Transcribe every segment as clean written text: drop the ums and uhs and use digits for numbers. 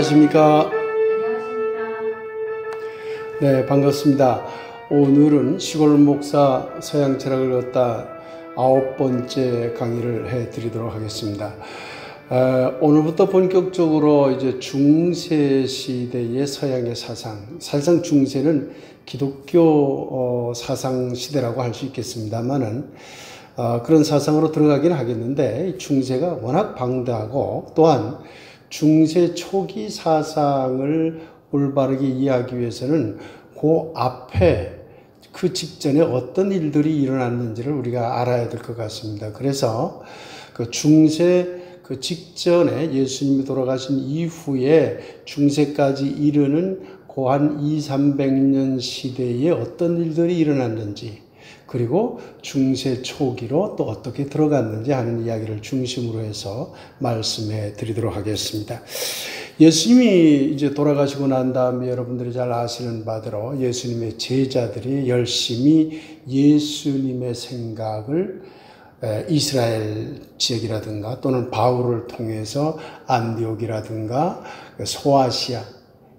안녕하십니까? 안녕하십니까? 네, 반갑습니다. 오늘은 시골 목사 서양 철학을 걷다 9번째 강의를 해드리도록 하겠습니다. 오늘부터 본격적으로 이제 중세 시대의 서양의 사상, 사실상 중세는 기독교 사상 시대라고 할 수 있겠습니다만은 그런 사상으로 들어가긴 하겠는데, 중세가 워낙 방대하고 또한 중세 초기 사상을 올바르게 이해하기 위해서는 그 앞에 그 직전에 어떤 일들이 일어났는지를 우리가 알아야 될 것 같습니다. 그래서 그 중세 그 직전에 예수님이 돌아가신 이후에 중세까지 이르는 그 한 200~300년 시대에 어떤 일들이 일어났는지, 그리고 중세 초기로 또 어떻게 들어갔는지 하는 이야기를 중심으로 해서 말씀해 드리도록 하겠습니다. 예수님이 이제 돌아가시고 난 다음에 여러분들이 잘 아시는 바대로 예수님의 제자들이 열심히 예수님의 생각을 이스라엘 지역이라든가 또는 바울을 통해서 안디옥이라든가 소아시아,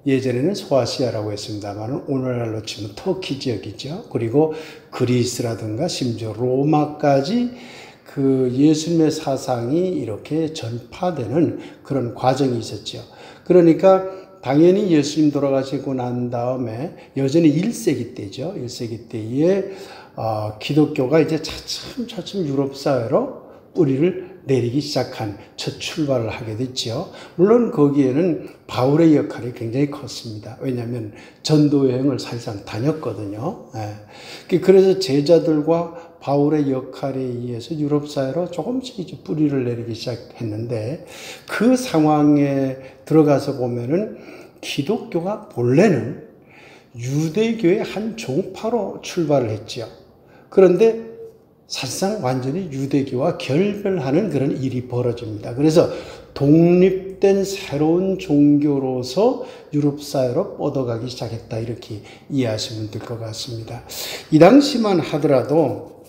예전에는 소아시아라고 했습니다만 오늘날로 치면 터키 지역이죠. 그리고 그리스라든가 심지어 로마까지 그 예수님의 사상이 이렇게 전파되는 그런 과정이 있었죠. 그러니까 당연히 예수님 돌아가시고 난 다음에 여전히 1세기 때죠. 1세기 때에 기독교가 이제 차츰 유럽 사회로 뿌리를 내리기 시작한 첫 출발을 하게 됐죠. 물론 거기에는 바울의 역할이 굉장히 컸습니다. 왜냐하면 전도 여행을 사실상 다녔거든요. 그래서 제자들과 바울의 역할에 의해서 유럽 사회로 조금씩 이제 뿌리를 내리기 시작했는데, 그 상황에 들어가서 보면은 기독교가 본래는 유대교의 한 종파로 출발을 했죠. 그런데 사실상 완전히 유대교와 결별하는 그런 일이 벌어집니다. 그래서 독립된 새로운 종교로서 유럽 사회로 뻗어가기 시작했다, 이렇게 이해하시면 될 것 같습니다. 이 당시만 하더라도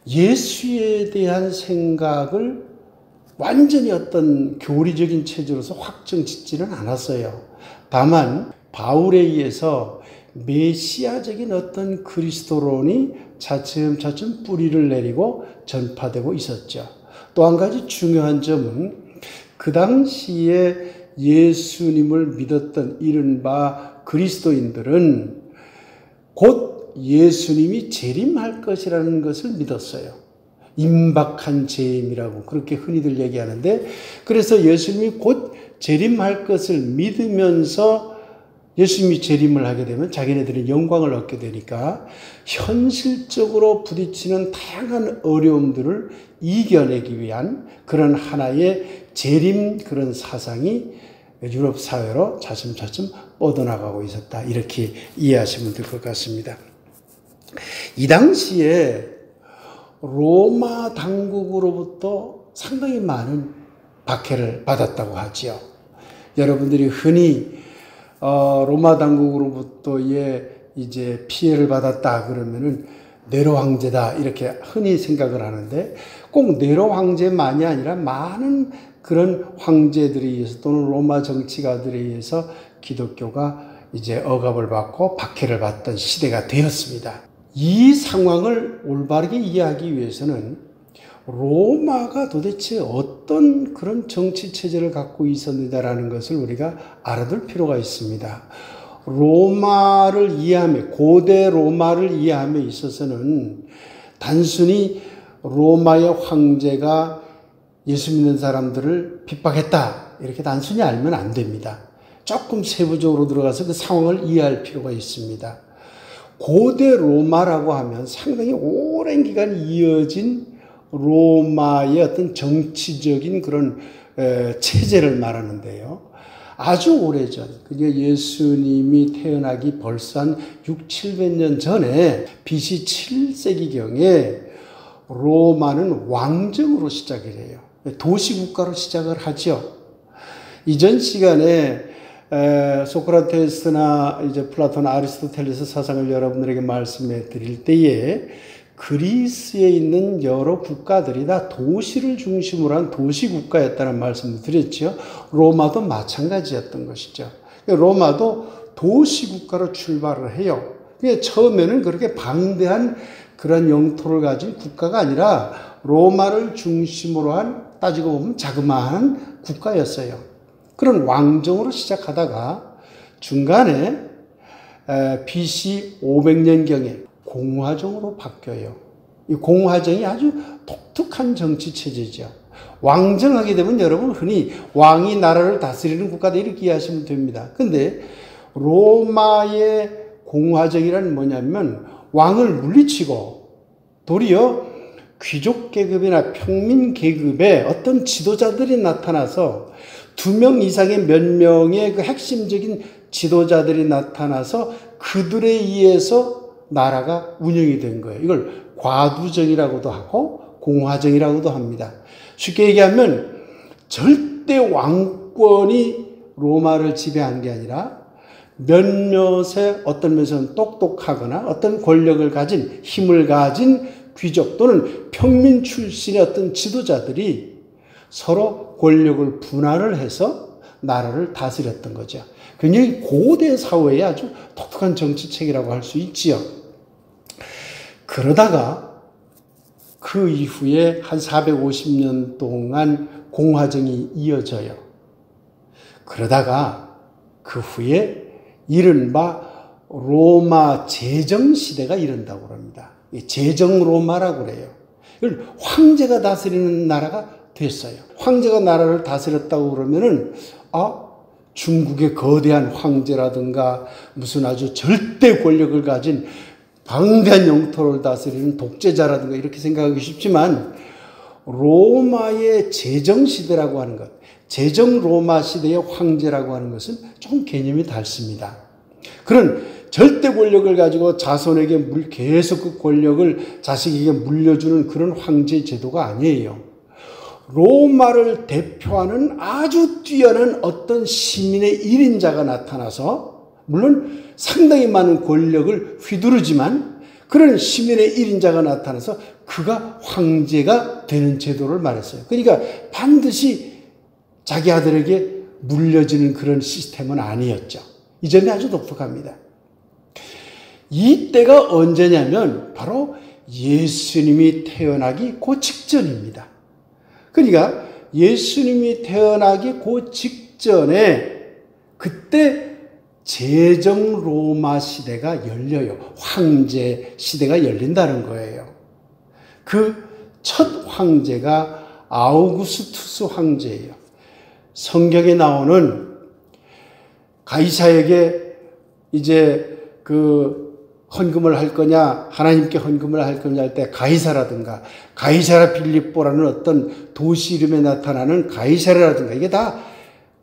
예수에 대한 생각을 완전히 어떤 교리적인 체제로서 확정 짓지는 않았어요. 다만 바울에 의해서 메시아적인 어떤 그리스도론이 차츰 뿌리를 내리고 전파되고 있었죠. 또 한 가지 중요한 점은 그 당시에 예수님을 믿었던 이른바 그리스도인들은 곧 예수님이 재림할 것이라는 것을 믿었어요. 임박한 재림이라고 그렇게 흔히들 얘기하는데, 그래서 예수님이 곧 재림할 것을 믿으면서 예수님이 재림을 하게 되면 자기네들이 영광을 얻게 되니까 현실적으로 부딪히는 다양한 어려움들을 이겨내기 위한 그런 하나의 재림 그런 사상이 유럽 사회로 차츰 뻗어나가고 있었다, 이렇게 이해하시면 될 것 같습니다. 이 당시에 로마 당국으로부터 상당히 많은 박해를 받았다고 하지요. 여러분들이 흔히 로마 당국으로부터의 이제 피해를 받았다 그러면은 네로 황제다, 이렇게 흔히 생각을 하는데, 꼭 네로 황제만이 아니라 많은 그런 황제들에 의해서 또는 로마 정치가들에 의해서 기독교가 이제 억압을 받고 박해를 받던 시대가 되었습니다. 이 상황을 올바르게 이해하기 위해서는 로마가 도대체 어떤 그런 정치 체제를 갖고 있었느냐라는 것을 우리가 알아둘 필요가 있습니다. 로마를 이해하며, 고대 로마를 이해함에 있어서는 단순히 로마의 황제가 예수 믿는 사람들을 핍박했다, 이렇게 단순히 알면 안 됩니다. 조금 세부적으로 들어가서 그 상황을 이해할 필요가 있습니다. 고대 로마라고 하면 상당히 오랜 기간 이어진 로마의 어떤 정치적인 그런 체제를 말하는데요. 아주 오래전, 그게 예수님이 태어나기 벌써 한 600~700년 전에 BC 7세기경에 로마는 왕정으로 시작을 해요. 도시국가로 시작을 하죠. 이전 시간에 소크라테스나 이제 플라톤, 아리스토텔레스 사상을 여러분들에게 말씀해 드릴 때에 그리스에 있는 여러 국가들이 다 도시를 중심으로 한 도시국가였다는 말씀을 드렸죠. 로마도 마찬가지였던 것이죠. 로마도 도시국가로 출발을 해요. 처음에는 그렇게 방대한 그런 영토를 가진 국가가 아니라 로마를 중심으로 한, 따지고 보면 자그마한 국가였어요. 그런 왕정으로 시작하다가 중간에 BC 500년경에 공화정으로 바뀌어요. 이 공화정이 아주 독특한 정치 체제죠. 왕정하게 되면 여러분 흔히 왕이 나라를 다스리는 국가다 이렇게 이해하시면 됩니다. 근데 로마의 공화정이란 뭐냐면 왕을 물리치고 도리어 귀족 계급이나 평민 계급의 어떤 지도자들이 나타나서 2명 이상의 몇 명의 그 핵심적인 지도자들이 나타나서 그들에 의해서 나라가 운영이 된 거예요. 이걸 과두정이라고도 하고 공화정이라고도 합니다. 쉽게 얘기하면 절대 왕권이 로마를 지배한 게 아니라 몇몇의 어떤 면에서는 똑똑하거나 어떤 권력을 가진 힘을 가진 귀족 또는 평민 출신의 어떤 지도자들이 서로 권력을 분할을 해서 나라를 다스렸던 거죠. 굉장히 고대 사회의 아주 독특한 정치체계라고 할 수 있지요. 그러다가 그 이후에 한 450년 동안 공화정이 이어져요. 그러다가 그 후에 이른바 로마 제정시대가 이른다고 합니다. 제정 로마라고 그래요. 이걸 황제가 다스리는 나라가 됐어요. 황제가 나라를 다스렸다고 그러면은, 중국의 거대한 황제라든가 무슨 아주 절대 권력을 가진 방대한 영토를 다스리는 독재자라든가 이렇게 생각하기 쉽지만 로마의 제정시대라고 하는 것, 제정 로마 시대의 황제라고 하는 것은 조금 개념이 다릅니다. 그런 절대 권력을 가지고 자손에게 계속 그 권력을 자식에게 물려주는 그런 황제 제도가 아니에요. 로마를 대표하는 아주 뛰어난 어떤 시민의 1인자가 나타나서 물론 상당히 많은 권력을 휘두르지만 그런 시민의 1인자가 나타나서 그가 황제가 되는 제도를 말했어요. 그러니까 반드시 자기 아들에게 물려지는 그런 시스템은 아니었죠. 이 점이 아주 독특합니다. 이때가 언제냐면 바로 예수님이 태어나기 그 직전입니다. 그러니까 예수님이 태어나기 그 직전에 그때 제정 로마 시대가 열려요. 황제 시대가 열린다는 거예요. 그 첫 황제가 아우구스투스 황제예요. 성경에 나오는 가이사에게 이제 그 헌금을 할 거냐, 하나님께 헌금을 할 거냐 할 때 가이사라든가 가이사라 빌립보라는 어떤 도시 이름에 나타나는 가이사라든가 이게 다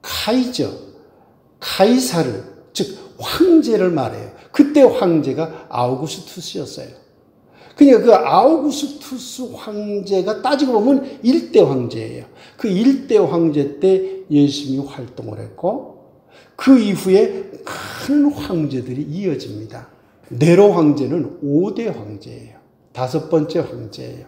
카이저, 카이사르, 즉 황제를 말해요. 그때 황제가 아우구스투스였어요. 그러니까 그 아우구스투스 황제가 따지고 보면 1대 황제예요. 그 1대 황제 때 예수님이 활동을 했고 그 이후에 큰 황제들이 이어집니다. 네로 황제는 5대 황제예요. 5번째 황제예요.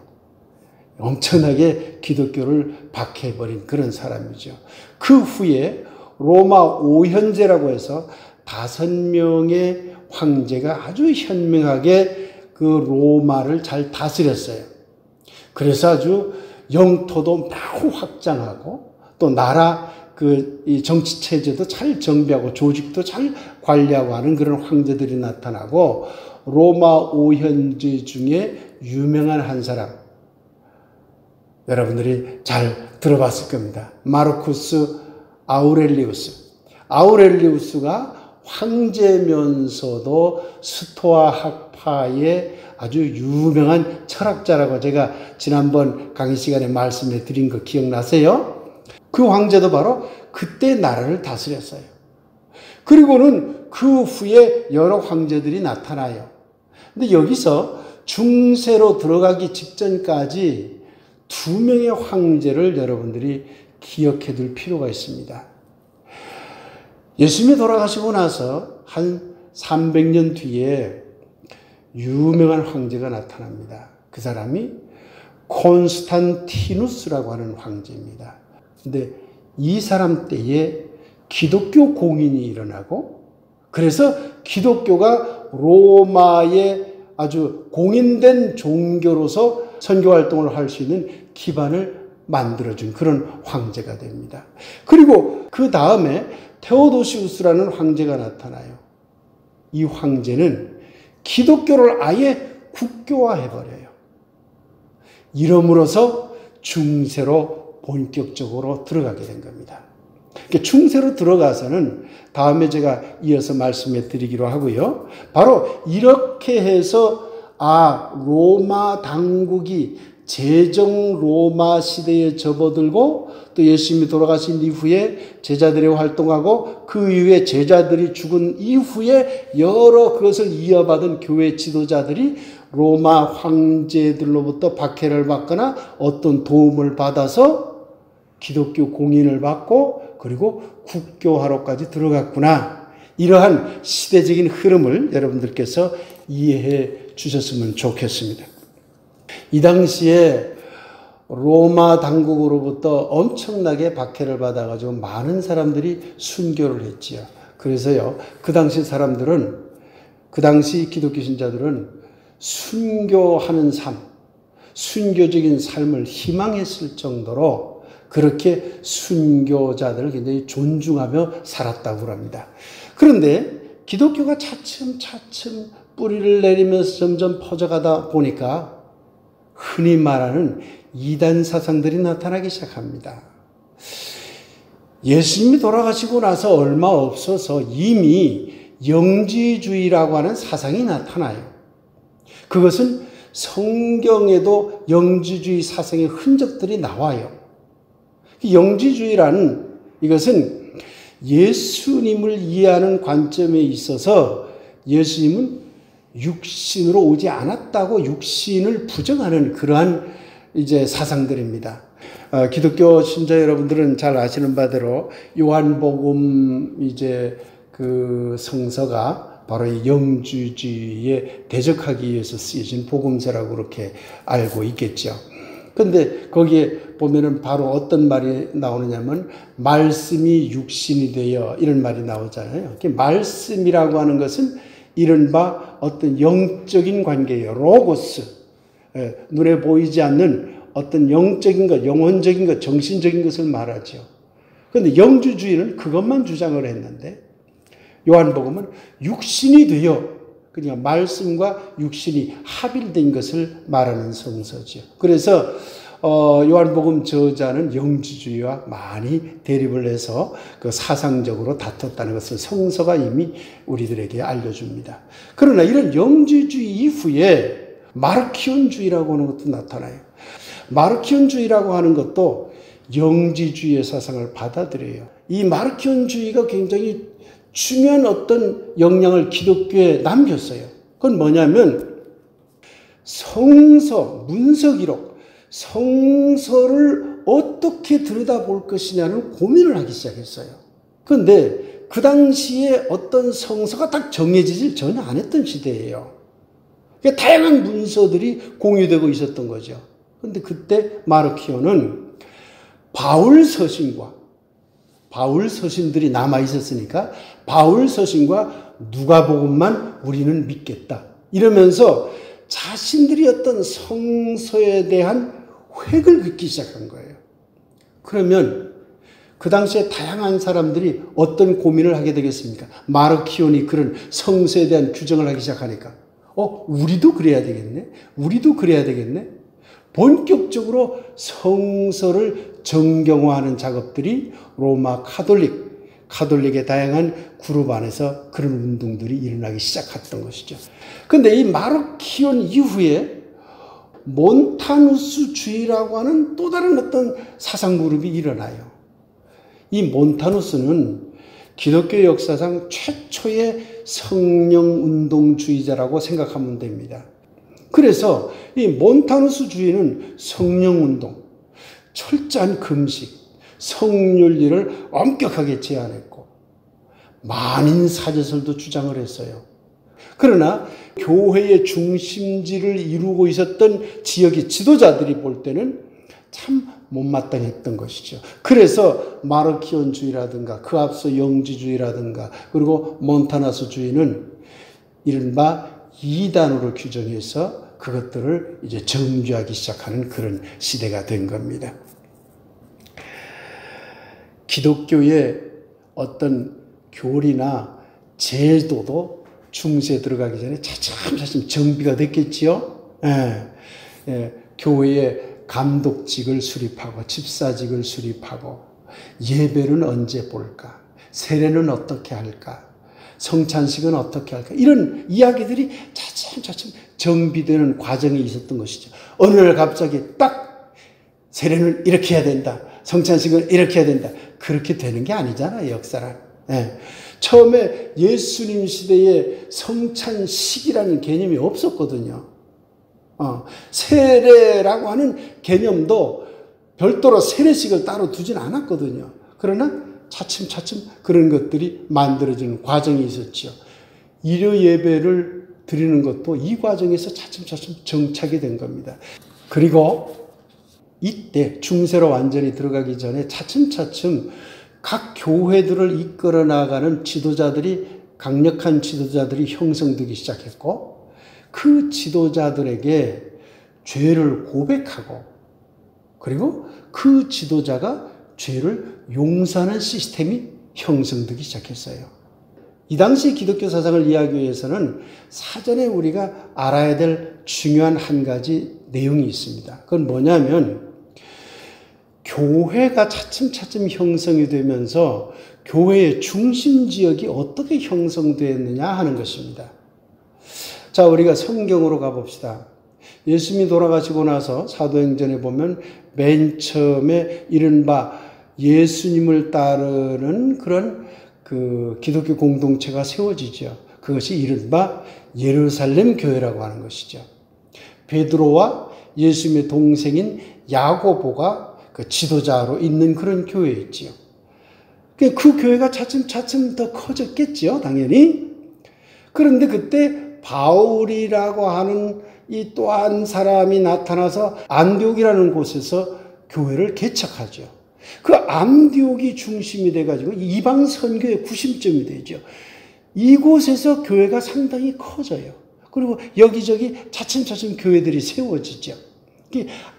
엄청나게 기독교를 박해버린 그런 사람이죠. 그 후에 로마 오현제라고 해서 5명의 황제가 아주 현명하게 그 로마를 잘 다스렸어요. 그래서 아주 영토도 매우 확장하고 또 나라 이 정치 체제도 잘 정비하고 조직도 잘 관리하고 하는 그런 황제들이 나타나고 로마 오현제 중에 유명한 한 사람 여러분들이 잘 들어봤을 겁니다. 마르쿠스 아우렐리우스. 아우렐리우스가 황제면서도 스토아 학파의 아주 유명한 철학자라고 제가 지난번 강의 시간에 말씀해 드린 거 기억나세요? 그 황제도 바로 그때 나라를 다스렸어요. 그리고는 그 후에 여러 황제들이 나타나요. 근데 여기서 중세로 들어가기 직전까지 2명의 황제를 여러분들이 기억해 둘 필요가 있습니다. 예수님이 돌아가시고 나서 한 300년 뒤에 유명한 황제가 나타납니다. 그 사람이 콘스탄티누스라고 하는 황제입니다. 근데 이 사람 때에 기독교 공인이 일어나고, 그래서 기독교가 로마의 아주 공인된 종교로서 선교 활동을 할 수 있는 기반을 만들어준 그런 황제가 됩니다. 그리고 그 다음에 테오도시우스라는 황제가 나타나요. 이 황제는 기독교를 아예 국교화해버려요. 이러므로서 중세로 본격적으로 들어가게 된 겁니다. 중세로 들어가서는 다음에 제가 이어서 말씀해 드리기로 하고요. 바로 이렇게 해서 로마 당국이 제정 로마 시대에 접어들고 또 예수님이 돌아가신 이후에 제자들이 활동하고 그 이후에 제자들이 죽은 이후에 여러 그것을 이어받은 교회 지도자들이 로마 황제들로부터 박해를 받거나 어떤 도움을 받아서 기독교 공인을 받고 그리고 국교화로까지 들어갔구나. 이러한 시대적인 흐름을 여러분들께서 이해해 주셨으면 좋겠습니다. 이 당시에 로마 당국으로부터 엄청나게 박해를 받아가지고 많은 사람들이 순교를 했지요. 그래서요, 그 당시 사람들은, 그 당시 기독교 신자들은 순교하는 삶, 순교적인 삶을 희망했을 정도로 그렇게 순교자들을 굉장히 존중하며 살았다고 합니다. 그런데 기독교가 차츰차츰 뿌리를 내리면서 점점 퍼져가다 보니까 흔히 말하는 이단 사상들이 나타나기 시작합니다. 예수님이 돌아가시고 나서 얼마 없어서 이미 영지주의라고 하는 사상이 나타나요. 그것은 성경에도 영지주의 사상의 흔적들이 나와요. 영지주의라는 이것은 예수님을 이해하는 관점에 있어서 예수님은 육신으로 오지 않았다고 육신을 부정하는 그러한 이제 사상들입니다. 기독교 신자 여러분들은 잘 아시는 바대로 요한복음 이제 그 성서가 바로 이 영지주의에 대적하기 위해서 쓰여진 복음서라고 그렇게 알고 있겠죠. 근데 거기에 보면은 바로 어떤 말이 나오느냐면 말씀이 육신이 되어 이런 말이 나오잖아요. 말씀이라고 하는 것은 이른바 어떤 영적인 관계예요. 로고스. 눈에 보이지 않는 어떤 영적인 것, 영혼적인 것, 정신적인 것을 말하죠. 그런데 영주주의는 그것만 주장을 했는데 요한복음은 육신이 되어 그러니까 말씀과 육신이 합일된 것을 말하는 성서죠. 그래서 요한복음 저자는 영지주의와 많이 대립을 해서 그 사상적으로 다퉜다는 것을 성서가 이미 우리들에게 알려줍니다. 그러나 이런 영지주의 이후에 마르키온주의라고 하는 것도 나타나요. 마르키온주의라고 하는 것도 영지주의의 사상을 받아들여요. 이 마르키온주의가 굉장히 중요한 어떤 영향을 기독교에 남겼어요. 그건 뭐냐면 성서, 문서기록, 성서를 어떻게 들여다볼 것이냐는 고민을 하기 시작했어요. 그런데 그 당시에 어떤 성서가 딱 정해지질 전혀 안 했던 시대예요. 다양한 문서들이 공유되고 있었던 거죠. 그런데 그때 마르키오는 바울 서신들이 남아 있었으니까 바울 서신과 누가복음만 우리는 믿겠다. 이러면서 자신들이 어떤 성서에 대한 획을 긋기 시작한 거예요. 그러면 그 당시에 다양한 사람들이 어떤 고민을 하게 되겠습니까? 마르키온이 그런 성서에 대한 규정을 하기 시작하니까 우리도 그래야 되겠네? 우리도 그래야 되겠네? 본격적으로 성서를 정경화하는 작업들이 로마 카톨릭의 다양한 그룹 안에서 그런 운동들이 일어나기 시작했던 것이죠. 그런데 이 마르키온 이후에 몬타누스주의라고 하는 또 다른 어떤 사상 그룹이 일어나요. 이 몬타누스는 기독교 역사상 최초의 성령운동주의자라고 생각하면 됩니다. 그래서 이 몬타누스주의는 성령운동, 철저한 금식, 성윤리를 엄격하게 제한했고 만인 사제설도 주장을 했어요. 그러나 교회의 중심지를 이루고 있었던 지역의 지도자들이 볼 때는 참 못마땅했던 것이죠. 그래서 마르키온주의라든가 그 앞서 영지주의라든가 그리고 몬타나스주의는 이른바 이단으로 규정해서 그것들을 이제 정죄하기 시작하는 그런 시대가 된 겁니다. 기독교의 어떤 교리나 제도도 중세에 들어가기 전에 차츰차츰 정비가 됐겠지요. 교회의 감독직을 수립하고 집사직을 수립하고 예배는 언제 볼까? 세례는 어떻게 할까? 성찬식은 어떻게 할까? 이런 이야기들이 차츰차츰 정비되는 과정이 있었던 것이죠. 어느 날 갑자기 딱 세례는 이렇게 해야 된다. 성찬식은 이렇게 해야 된다. 그렇게 되는 게 아니잖아요, 역사란. 처음에 예수님 시대에 성찬식이라는 개념이 없었거든요. 세례라고 하는 개념도 별도로 세례식을 따로 두진 않았거든요. 그러나 차츰차츰 그런 것들이 만들어지는 과정이 있었죠. 일요 예배를 드리는 것도 이 과정에서 차츰차츰 정착이 된 겁니다. 그리고 이때 중세로 완전히 들어가기 전에 차츰차츰 각 교회들을 이끌어 나가는 지도자들이, 강력한 지도자들이 형성되기 시작했고, 그 지도자들에게 죄를 고백하고, 그리고 그 지도자가 죄를 용서하는 시스템이 형성되기 시작했어요. 이 당시 기독교 사상을 이해하기 위해서는 사전에 우리가 알아야 될 중요한 한 가지 내용이 있습니다. 그건 뭐냐면, 교회가 차츰차츰 형성이 되면서 교회의 중심 지역이 어떻게 형성되었느냐 하는 것입니다. 자, 우리가 성경으로 가봅시다. 예수님이 돌아가시고 나서 사도행전에 보면 맨 처음에 이른바 예수님을 따르는 그런 그 기독교 공동체가 세워지죠. 그것이 이른바 예루살렘 교회라고 하는 것이죠. 베드로와 예수님의 동생인 야고보가 그 지도자로 있는 그런 교회였지요. 그 교회가 차츰차츰 더 커졌겠지요, 당연히. 그런데 그때 바울이라고 하는 이 또 한 사람이 나타나서 안디옥이라는 곳에서 교회를 개척하죠. 그 안디옥이 중심이 돼가지고 이방 선교의 구심점이 되죠. 이곳에서 교회가 상당히 커져요. 그리고 여기저기 차츰차츰 교회들이 세워지죠.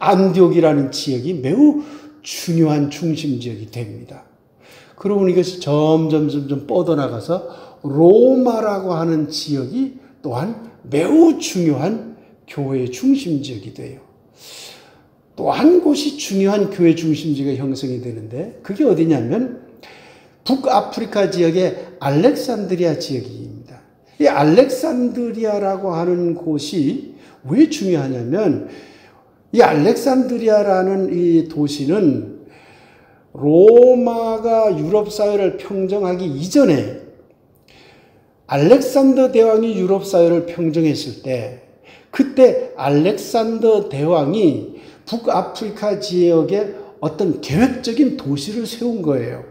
안디옥이라는 지역이 매우 중요한 중심 지역이 됩니다. 그러고 이것이 점점 뻗어나가서 로마라고 하는 지역이 또한 매우 중요한 교회의 중심 지역이 돼요. 또 한 곳이 중요한 교회 중심 지역이 형성이 되는데 그게 어디냐면 북아프리카 지역의 알렉산드리아 지역입니다. 이 알렉산드리아라고 하는 곳이 왜 중요하냐면 이 알렉산드리아라는 이 도시는 로마가 유럽 사회를 평정하기 이전에 알렉산더 대왕이 유럽 사회를 평정했을 때 그때 알렉산더 대왕이 북아프리카 지역에 어떤 계획적인 도시를 세운 거예요.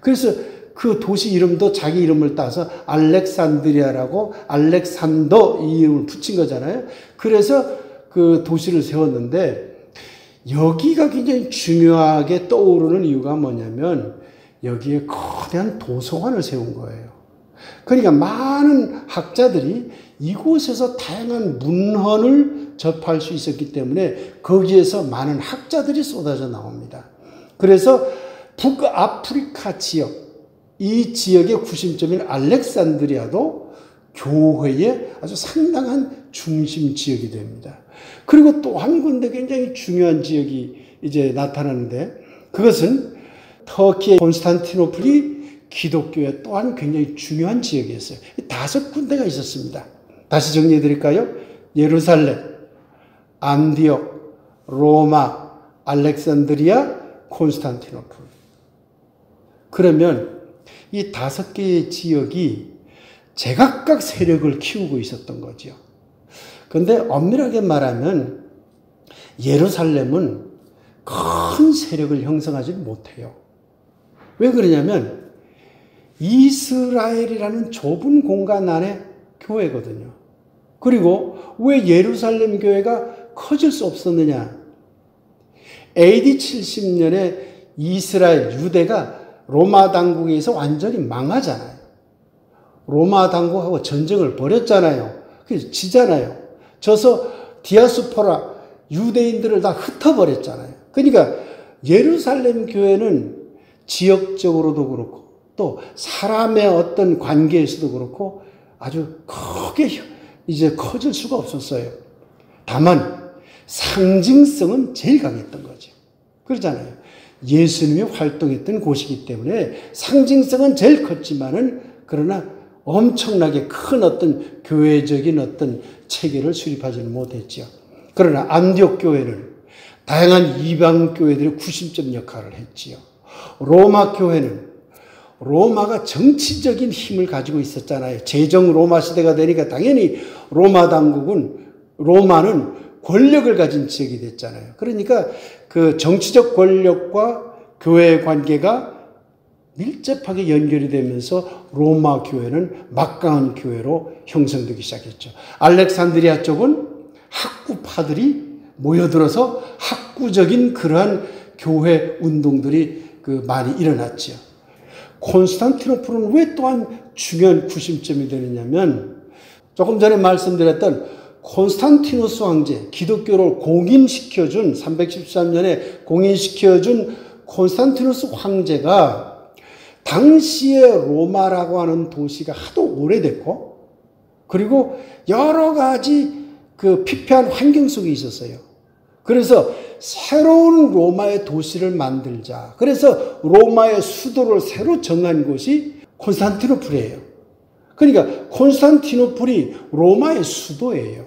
그래서 그 도시 이름도 자기 이름을 따서 알렉산드리아라고 알렉산더 이 이름을 붙인 거잖아요. 그래서 그 도시를 세웠는데 여기가 굉장히 중요하게 떠오르는 이유가 뭐냐면 여기에 거대한 도서관을 세운 거예요. 그러니까 많은 학자들이 이곳에서 다양한 문헌을 접할 수 있었기 때문에 거기에서 많은 학자들이 쏟아져 나옵니다. 그래서 북아프리카 지역, 이 지역의 구심점인 알렉산드리아도 교회의 아주 상당한 중심 지역이 됩니다. 그리고 또 한 군데 굉장히 중요한 지역이 이제 나타나는데 그것은 터키의 콘스탄티노플이 기독교의 또한 굉장히 중요한 지역이었어요. 5군데가 있었습니다. 다시 정리해 드릴까요? 예루살렘, 안디옥, 로마, 알렉산드리아, 콘스탄티노플. 그러면 이 5개의 지역이 제각각 세력을 키우고 있었던 거죠. 그런데 엄밀하게 말하면 예루살렘은 큰 세력을 형성하지 못해요. 왜 그러냐면 이스라엘이라는 좁은 공간 안에 교회거든요. 그리고 왜 예루살렘 교회가 커질 수 없었느냐? AD 70년에 이스라엘, 유대가 로마 당국에 의해서 완전히 망하잖아요. 로마 당국하고 전쟁을 벌였잖아요. 그래서 지잖아요. 져서 디아스포라, 유대인들을 다 흩어버렸잖아요. 그러니까 예루살렘 교회는 지역적으로도 그렇고 또 사람의 어떤 관계에서도 그렇고 아주 크게 이제 커질 수가 없었어요. 다만 상징성은 제일 강했던 거죠. 그러잖아요. 예수님이 활동했던 곳이기 때문에 상징성은 제일 컸지만은 그러나 엄청나게 큰 어떤 교회적인 어떤 체계를 수립하지는 못했죠. 그러나 안디옥 교회는 다양한 이방 교회들의 구심점 역할을 했지요. 로마 교회는 로마가 정치적인 힘을 가지고 있었잖아요. 제정 로마 시대가 되니까 당연히 로마는 권력을 가진 지역이 됐잖아요. 그러니까 그 정치적 권력과 교회의 관계가 밀접하게 연결이 되면서 로마 교회는 막강한 교회로 형성되기 시작했죠. 알렉산드리아 쪽은 학구파들이 모여들어서 학구적인 그러한 교회 운동들이 많이 일어났죠. 콘스탄티노플은 왜 또한 중요한 구심점이 되느냐면 조금 전에 말씀드렸던 콘스탄티누스 황제, 기독교를 공인시켜준 313년에 공인시켜준 콘스탄티누스 황제가 당시에 로마라고 하는 도시가 하도 오래됐고 그리고 여러 가지 피폐한 환경 속에 있었어요. 그래서 새로운 로마의 도시를 만들자. 그래서 로마의 수도를 새로 정한 곳이 콘스탄티노플이에요. 그러니까 콘스탄티노플이 로마의 수도예요.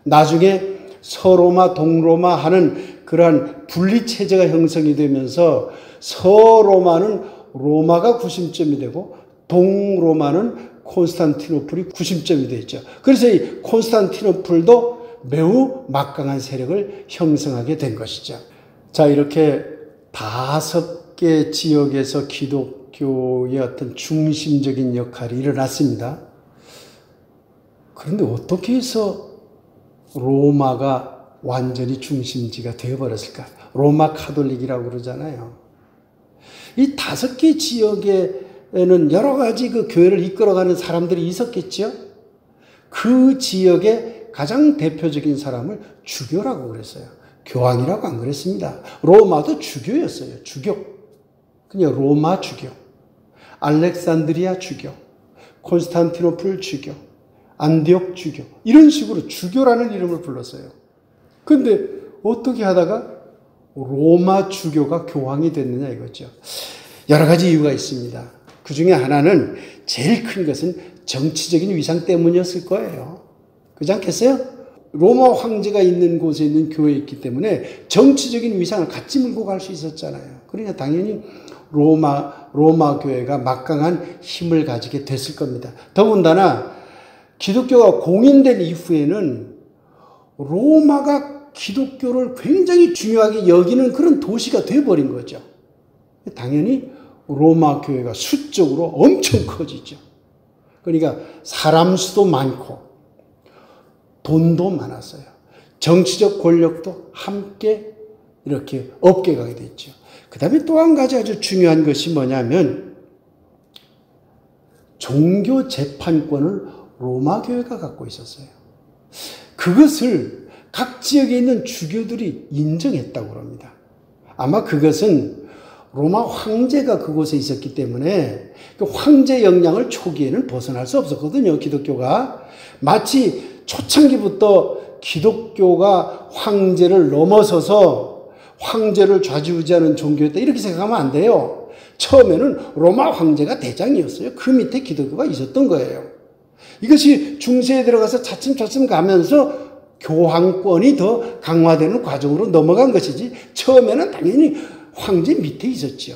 나중에 서로마, 동로마 하는 그러한 분리체제가 형성이 되면서 서로마는 로마가 구심점이 되고 동로마는 콘스탄티노플이 구심점이 되죠. 그래서 이 콘스탄티노플도 매우 막강한 세력을 형성하게 된 것이죠. 자, 이렇게 5개 지역에서 기독교의 어떤 중심적인 역할이 일어났습니다. 그런데 어떻게 해서 로마가 완전히 중심지가 되어버렸을까? 로마 카톨릭이라고 그러잖아요. 이 5개 지역에는 여러 가지 그 교회를 이끌어가는 사람들이 있었겠죠? 그 지역에 가장 대표적인 사람을 주교라고 그랬어요. 교황이라고 안 그랬습니다. 로마도 주교였어요. 주교. 그냥 로마 주교, 알렉산드리아 주교, 콘스탄티노플 주교, 안디옥 주교 이런 식으로 주교라는 이름을 불렀어요. 그런데 어떻게 하다가 로마 주교가 교황이 됐느냐 이거죠. 여러 가지 이유가 있습니다. 그 중에 하나는 제일 큰 것은 정치적인 위상 때문이었을 거예요. 그렇지 않겠어요? 로마 황제가 있는 곳에 있는 교회에 있기 때문에 정치적인 위상을 같이 물고 갈 수 있었잖아요. 그러니까 당연히 로마 교회가 막강한 힘을 가지게 됐을 겁니다. 더군다나 기독교가 공인된 이후에는 로마가 기독교를 굉장히 중요하게 여기는 그런 도시가 되어버린 거죠. 당연히 로마 교회가 수적으로 엄청 커지죠. 그러니까 사람 수도 많고 돈도 많았어요. 정치적 권력도 함께 이렇게 업게 가게 됐죠. 그 다음에 또 한 가지 아주 중요한 것이 뭐냐면 종교 재판권을 로마 교회가 갖고 있었어요. 그것을 각 지역에 있는 주교들이 인정했다고 합니다. 아마 그것은 로마 황제가 그곳에 있었기 때문에 그 황제 영향을 초기에는 벗어날 수 없었거든요. 기독교가 마치 초창기부터 기독교가 황제를 넘어서서 황제를 좌지우지하는 종교였다 이렇게 생각하면 안 돼요. 처음에는 로마 황제가 대장이었어요. 그 밑에 기독교가 있었던 거예요. 이것이 중세에 들어가서 차츰차츰 가면서 교황권이 더 강화되는 과정으로 넘어간 것이지 처음에는 당연히 황제 밑에 있었죠.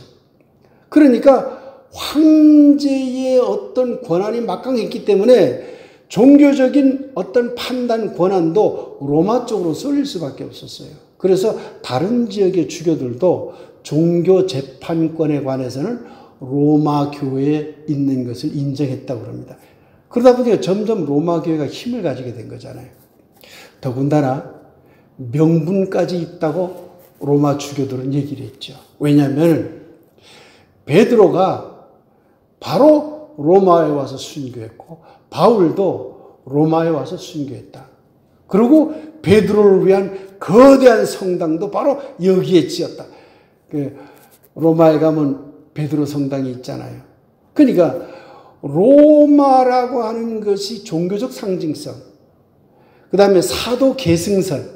그러니까 황제의 어떤 권한이 막강했기 때문에 종교적인 어떤 판단 권한도 로마 쪽으로 쏠릴 수밖에 없었어요. 그래서 다른 지역의 주교들도 종교 재판권에 관해서는 로마 교회에 있는 것을 인정했다고 합니다. 그러다 보니까 점점 로마 교회가 힘을 가지게 된 거잖아요. 더군다나 명분까지 있다고 로마 주교들은 얘기를 했죠. 왜냐하면 베드로가 바로 로마에 와서 순교했고 바울도 로마에 와서 순교했다. 그리고 베드로를 위한 거대한 성당도 바로 여기에 지었다. 로마에 가면 베드로 성당이 있잖아요. 그러니까 로마라고 하는 것이 종교적 상징성, 그 다음에 사도 계승설,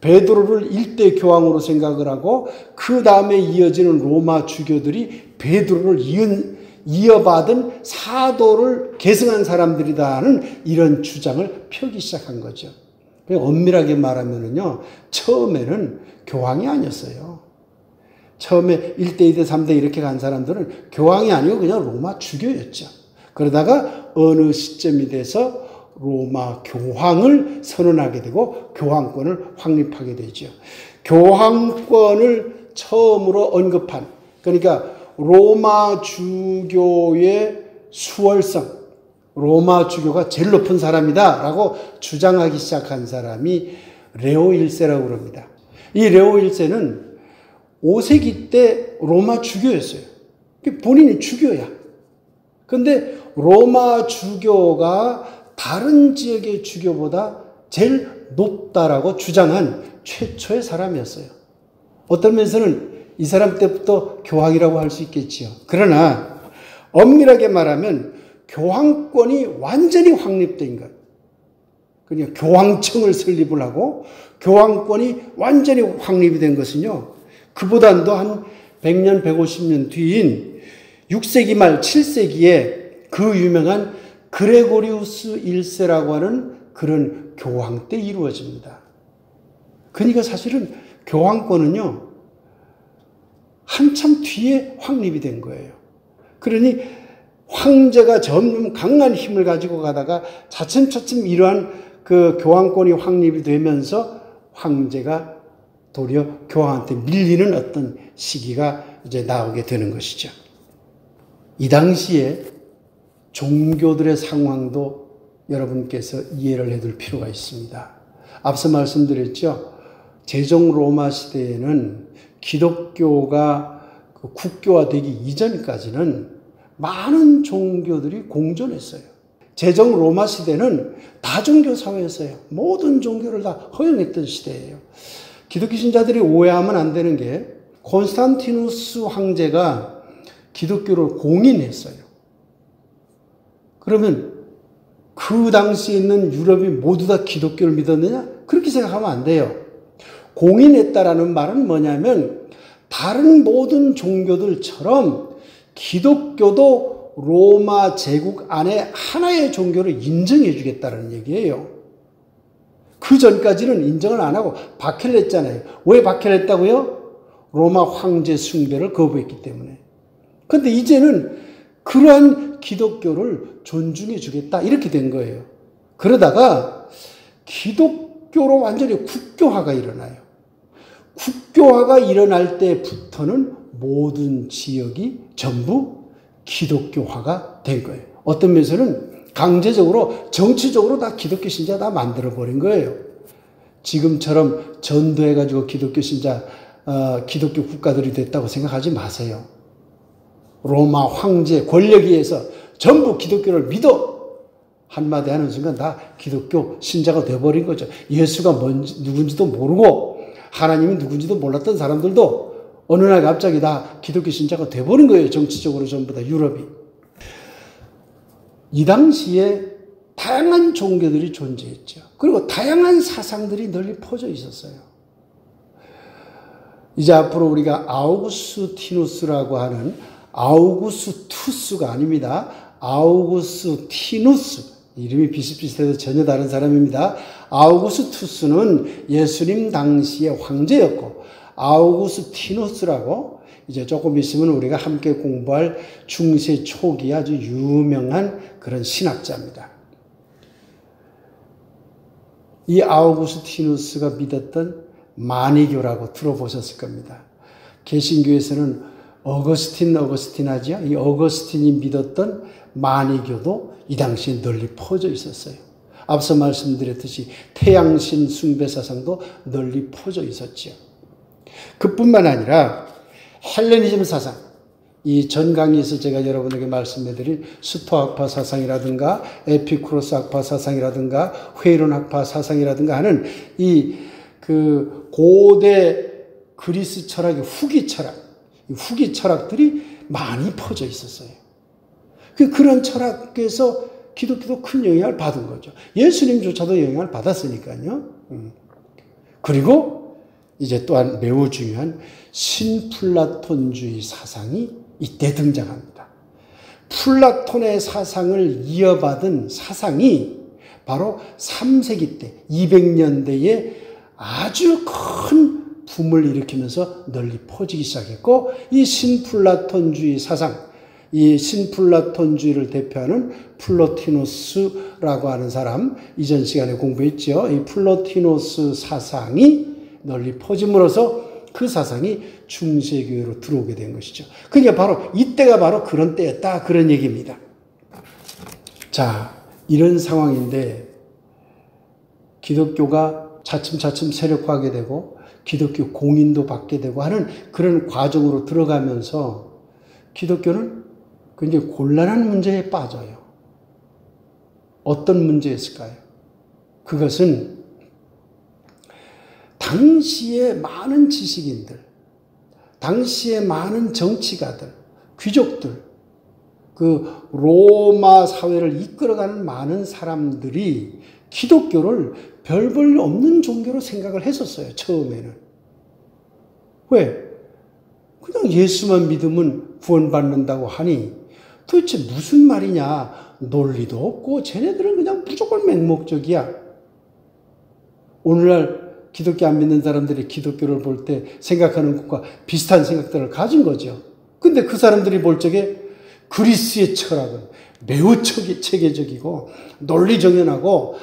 베드로를 일대 교황으로 생각을 하고 그 다음에 이어지는 로마 주교들이 베드로를 이어받은 사도를 계승한 사람들이다 하는 이런 주장을 펴기 시작한 거죠. 엄밀하게 말하면요, 처음에는 교황이 아니었어요. 처음에 1대, 2대, 3대 이렇게 간 사람들은 교황이 아니고 그냥 로마 주교였죠. 그러다가 어느 시점이 돼서 로마 교황을 선언하게 되고 교황권을 확립하게 되죠. 교황권을 처음으로 언급한, 그러니까 로마 주교의 수월성, 로마 주교가 제일 높은 사람이다 라고 주장하기 시작한 사람이 레오 1세라고 그럽니다. 이 레오 1세는 5세기 때 로마 주교였어요. 본인이 주교야. 근데 로마 주교가 다른 지역의 주교보다 제일 높다라고 주장한 최초의 사람이었어요. 어떤 면에서는 이 사람 때부터 교황이라고 할 수 있겠지요. 그러나 엄밀하게 말하면 교황권이 완전히 확립된 것. 그러니까 교황청을 설립을 하고 교황권이 완전히 확립이 된 것은요, 그보다도 한 100년, 150년 뒤인 6세기 말 7세기에 그 유명한 그레고리우스 1세라고 하는 그런 교황 때 이루어집니다. 그러니까 사실은 교황권은요, 한참 뒤에 확립이 된 거예요. 그러니 황제가 점점 강한 힘을 가지고 가다가 차츰차츰 이러한 그 교황권이 확립이 되면서 황제가 도리어 교황한테 밀리는 어떤 시기가 이제 나오게 되는 것이죠. 이 당시에 종교들의 상황도 여러분께서 이해를 해둘 필요가 있습니다. 앞서 말씀드렸죠. 제정 로마 시대에는 기독교가 국교화되기 이전까지는 많은 종교들이 공존했어요. 제정 로마 시대는 다종교 사회였어요. 모든 종교를 다 허용했던 시대예요. 기독교 신자들이 오해하면 안 되는 게 콘스탄티누스 황제가 기독교를 공인했어요. 그러면 그 당시에 있는 유럽이 모두 다 기독교를 믿었느냐? 그렇게 생각하면 안 돼요. 공인했다라는 말은 뭐냐면 다른 모든 종교들처럼 기독교도 로마 제국 안에 하나의 종교를 인정해 주겠다는 얘기예요. 그 전까지는 인정을 안 하고 박해를 했잖아요. 왜 박해를 했다고요? 로마 황제 숭배를 거부했기 때문에. 그런데 이제는 그러한 기독교를 존중해 주겠다 이렇게 된 거예요. 그러다가 기독교로 완전히 국교화가 일어나요. 국교화가 일어날 때부터는 모든 지역이 전부 기독교화가 된 거예요. 어떤 면에서는 강제적으로 정치적으로 다 기독교 신자 다 만들어버린 거예요. 지금처럼 전도해가지고 기독교 신자, 기독교 국가들이 됐다고 생각하지 마세요. 로마 황제 권력에 의해서 전부 기독교를 믿어 한마디 하는 순간 다 기독교 신자가 되어버린 거죠. 예수가 누군지도 모르고 하나님이 누군지도 몰랐던 사람들도 어느 날 갑자기 다 기독교 신자가 되어버린 거예요. 정치적으로 전부 다 유럽이. 이 당시에 다양한 종교들이 존재했죠. 그리고 다양한 사상들이 널리 퍼져 있었어요. 이제 앞으로 우리가 아우구스티누스라고 하는 아우구스투스가 아닙니다. 아우구스티누스. 이름이 비슷비슷해서 전혀 다른 사람입니다. 아우구스투스는 예수님 당시의 황제였고 아우구스티누스라고 이제 조금 있으면 우리가 함께 공부할 중세 초기 아주 유명한 그런 신학자입니다. 이 아우구스티누스가 믿었던 마니교라고 들어보셨을 겁니다. 개신교에서는 어거스틴 하죠. 이 어거스틴이 믿었던 만이교도 이 당시에 널리 퍼져 있었어요. 앞서 말씀드렸듯이 태양신 숭배 사상도 널리 퍼져 있었지요. 그뿐만 아니라 헬레니즘 사상, 이 전 강의에서 제가 여러분에게 말씀해드린 스토아파 사상이라든가 에피쿠로스 학파 사상이라든가 회론 학파 사상이라든가 하는 이 그 고대 그리스 철학의 후기 철학들이 많이 퍼져 있었어요. 그런 철학에서 기독교도 큰 영향을 받은 거죠. 예수님조차도 영향을 받았으니까요. 그리고 이제 또한 매우 중요한 신플라톤주의 사상이 이때 등장합니다. 플라톤의 사상을 이어받은 사상이 바로 3세기 때, 200년대에 아주 큰 붐을 일으키면서 널리 퍼지기 시작했고, 이 신플라톤주의 사상, 이 신플라톤주의를 대표하는 플로티노스라고 하는 사람, 이전 시간에 공부했죠. 이 플로티노스 사상이 널리 퍼짐으로써 그 사상이 중세교회로 들어오게 된 것이죠. 그러니까 바로 이때가 바로 그런 때였다, 그런 얘기입니다. 자, 이런 상황인데 기독교가 차츰차츰 세력화하게 되고 기독교 공인도 받게 되고 하는 그런 과정으로 들어가면서 기독교는 굉장히 곤란한 문제에 빠져요. 어떤 문제였을까요? 그것은 당시의 많은 지식인들, 당시의 많은 정치가들, 귀족들, 그 로마 사회를 이끌어가는 많은 사람들이 기독교를 별 볼 없는 종교로 생각을 했었어요, 처음에는. 왜? 그냥 예수만 믿으면 구원받는다고 하니 도대체 무슨 말이냐? 논리도 없고 쟤네들은 그냥 무조건 맹목적이야. 오늘날 기독교 안 믿는 사람들이 기독교를 볼 때 생각하는 것과 비슷한 생각들을 가진 거죠. 근데 그 사람들이 볼 적에 그리스의 철학은 매우 체계적이고 논리정연하고,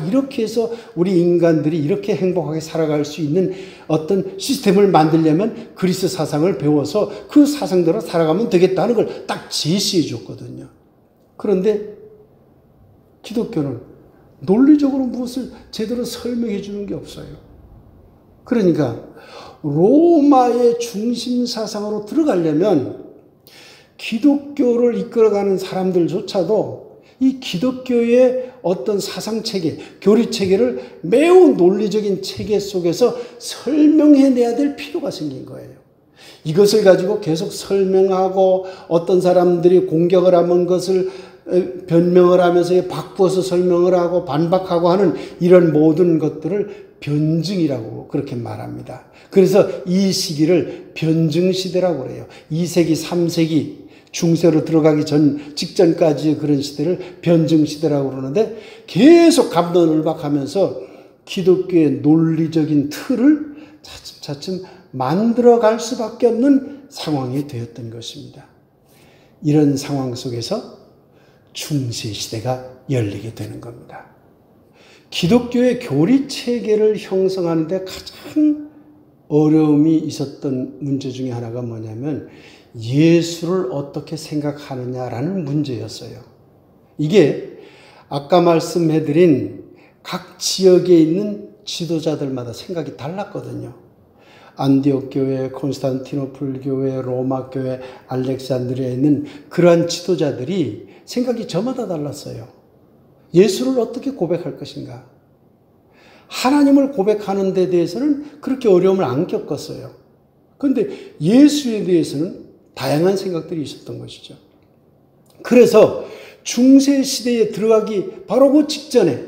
이렇게 해서 우리 인간들이 이렇게 행복하게 살아갈 수 있는 어떤 시스템을 만들려면 그리스 사상을 배워서 그 사상대로 살아가면 되겠다는 걸 딱 제시해 줬거든요. 그런데 기독교는 논리적으로 무엇을 제대로 설명해 주는 게 없어요. 그러니까 로마의 중심 사상으로 들어가려면 기독교를 이끌어가는 사람들조차도 이 기독교의 어떤 사상체계, 교리체계를 매우 논리적인 체계 속에서 설명해내야 될 필요가 생긴 거예요. 이것을 가지고 계속 설명하고 어떤 사람들이 공격을 하면 그것을 변명을 하면서 바꾸어서 설명을 하고 반박하고 하는 이런 모든 것들을 변증이라고 그렇게 말합니다. 그래서 이 시기를 변증시대라고 그래요. 2세기, 3세기 중세로 들어가기 직전까지의 그런 시대를 변증시대라고 그러는데, 계속 갑론을박하면서 기독교의 논리적인 틀을 차츰차츰 만들어갈 수밖에 없는 상황이 되었던 것입니다. 이런 상황 속에서 중세시대가 열리게 되는 겁니다. 기독교의 교리체계를 형성하는 데 가장 어려움이 있었던 문제 중에 하나가 뭐냐면 예수를 어떻게 생각하느냐라는 문제였어요. 이게 아까 말씀해드린 각 지역에 있는 지도자들마다 생각이 달랐거든요. 안디옥 교회, 콘스탄티노플 교회, 로마 교회, 알렉산드리아에 있는 그러한 지도자들이 생각이 저마다 달랐어요. 예수를 어떻게 고백할 것인가? 하나님을 고백하는 데 대해서는 그렇게 어려움을 안 겪었어요. 그런데 예수에 대해서는 다양한 생각들이 있었던 것이죠. 그래서 중세시대에 들어가기 바로 그 직전에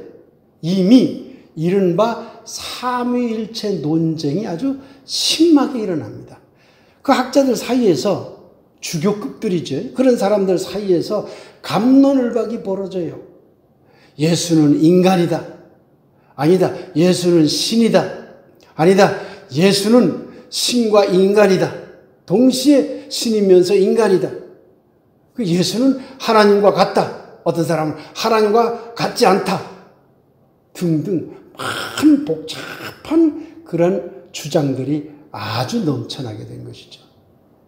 이미 이른바 삼위일체 논쟁이 아주 심하게 일어납니다. 그 학자들 사이에서, 주교급들이죠, 그런 사람들 사이에서 갑론을박이 벌어져요. 예수는 인간이다. 아니다. 예수는 신이다. 아니다. 예수는 신과 인간이다. 동시에 신이면서 인간이다. 그 예수는 하나님과 같다. 어떤 사람은 하나님과 같지 않다. 등등 많은 복잡한 그런 주장들이 아주 넘쳐나게 된 것이죠.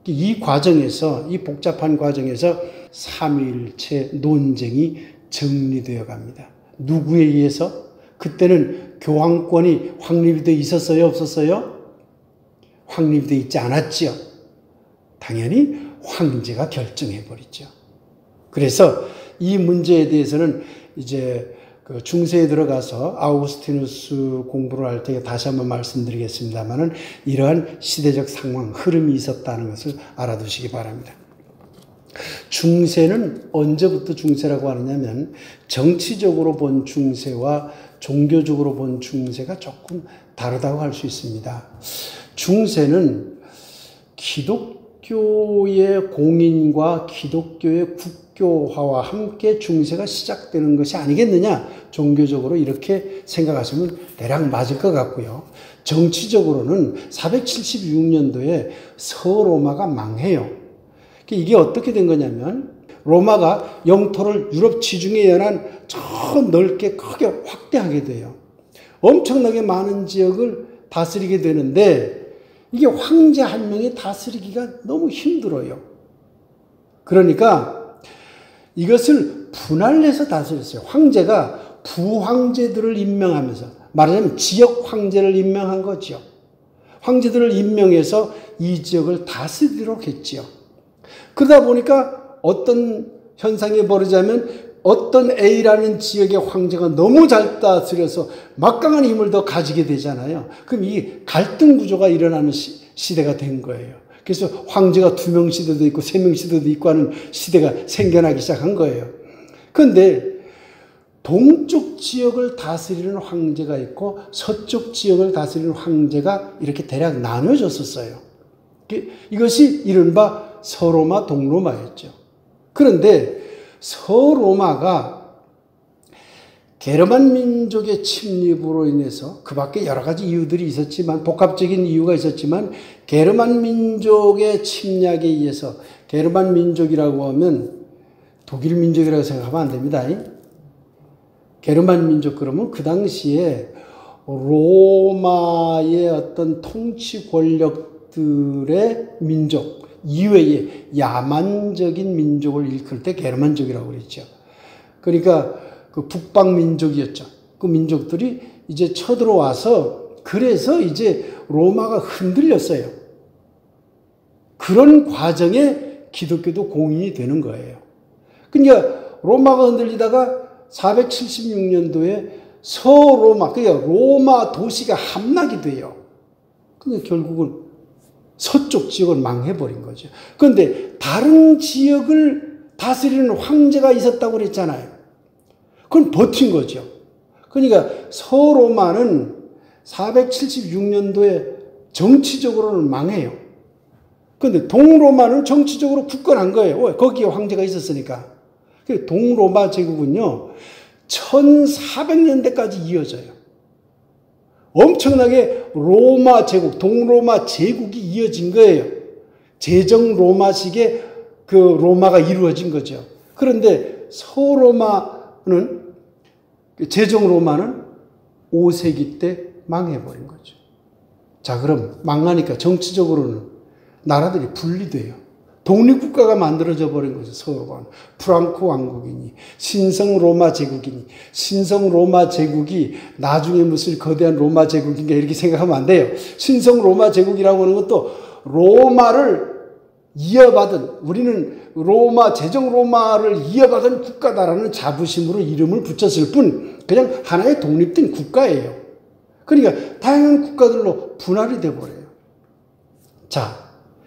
이 과정에서, 이 복잡한 과정에서 삼위일체 논쟁이 정리되어 갑니다. 누구에 의해서? 그때는 교황권이 확립이 되어 있었어요? 없었어요? 확립이 되어 있지 않았지요. 당연히 황제가 결정해버리죠. 그래서 이 문제에 대해서는 이제 그 중세에 들어가서 아우구스티누스 공부를 할 때 다시 한번 말씀드리겠습니다만은 이러한 시대적 상황, 흐름이 있었다는 것을 알아두시기 바랍니다. 중세는 언제부터 중세라고 하느냐면 정치적으로 본 중세와 종교적으로 본 중세가 조금 다르다고 할 수 있습니다. 중세는 기독교의 공인과 기독교의 국교화와 함께 중세가 시작되는 것이 아니겠느냐, 종교적으로 이렇게 생각하시면 대략 맞을 것 같고요. 정치적으로는 476년도에 서로마가 망해요. 이게 어떻게 된 거냐면 로마가 영토를 유럽 지중해 연안 저 넓게 크게 확대하게 돼요. 엄청나게 많은 지역을 다스리게 되는데 이게 황제 한 명이 다스리기가 너무 힘들어요. 그러니까 이것을 분할해서 다스렸어요. 황제가 부황제들을 임명하면서, 말하자면 지역 황제를 임명한 거죠. 황제들을 임명해서 이 지역을 다스리도록 했지요. 그러다 보니까 어떤 현상이 벌어지자면 어떤 A라는 지역의 황제가 너무 잘 다스려서 막강한 힘을 더 가지게 되잖아요. 그럼 이 갈등 구조가 일어나는 시대가 된 거예요. 그래서 황제가 2명 시대도 있고 3명 시대도 있고 하는 시대가 생겨나기 시작한 거예요. 그런데 동쪽 지역을 다스리는 황제가 있고 서쪽 지역을 다스리는 황제가 이렇게 대략 나눠졌었어요. 이것이 이른바 서로마 동로마였죠. 그런데 서로마가 게르만 민족의 침입으로 인해서, 그 밖에 여러 가지 이유들이 있었지만, 복합적인 이유가 있었지만, 게르만 민족의 침략에 의해서, 게르만 민족이라고 하면 독일 민족이라고 생각하면 안 됩니다. 게르만 민족 그러면 그 당시에 로마의 어떤 통치 권력들의 민족 이외의 야만적인 민족을 일컬 때 게르만족이라고 그랬죠. 그러니까 그 북방 민족이었죠. 그 민족들이 이제 쳐들어와서, 그래서 이제 로마가 흔들렸어요. 그런 과정에 기독교도 공인이 되는 거예요. 그러니까 로마가 흔들리다가 476년도에 서로마, 그러니까 로마 도시가 함락이 돼요. 그러니까 결국은 서쪽 지역을 망해버린 거죠. 그런데 다른 지역을 다스리는 황제가 있었다고 그랬잖아요. 그건 버틴 거죠. 그러니까 서로마는 476년도에 정치적으로는 망해요. 그런데 동로마는 정치적으로 굳건한 거예요. 거기에 황제가 있었으니까. 동로마 제국은요, 1400년대까지 이어져요. 엄청나게 로마 제국, 동로마 제국이 이어진 거예요. 제정 로마식의 그 로마가 이루어진 거죠. 그런데 서로마는, 제정 로마는 5세기 때 망해버린 거죠. 자, 그럼 망하니까 정치적으로는 나라들이 분리돼요. 독립국가가 만들어져 버린 거죠. 서로마는. 프랑크 왕국이니 신성 로마 제국이니, 신성 로마 제국이 나중에 무슨 거대한 로마 제국인가 이렇게 생각하면 안 돼요. 신성 로마 제국이라고 하는 것도 로마를 이어받은, 우리는 로마, 제정 로마를 이어받은 국가다라는 자부심으로 이름을 붙였을 뿐 그냥 하나의 독립된 국가예요. 그러니까 다양한 국가들로 분할이 돼버려요. 자,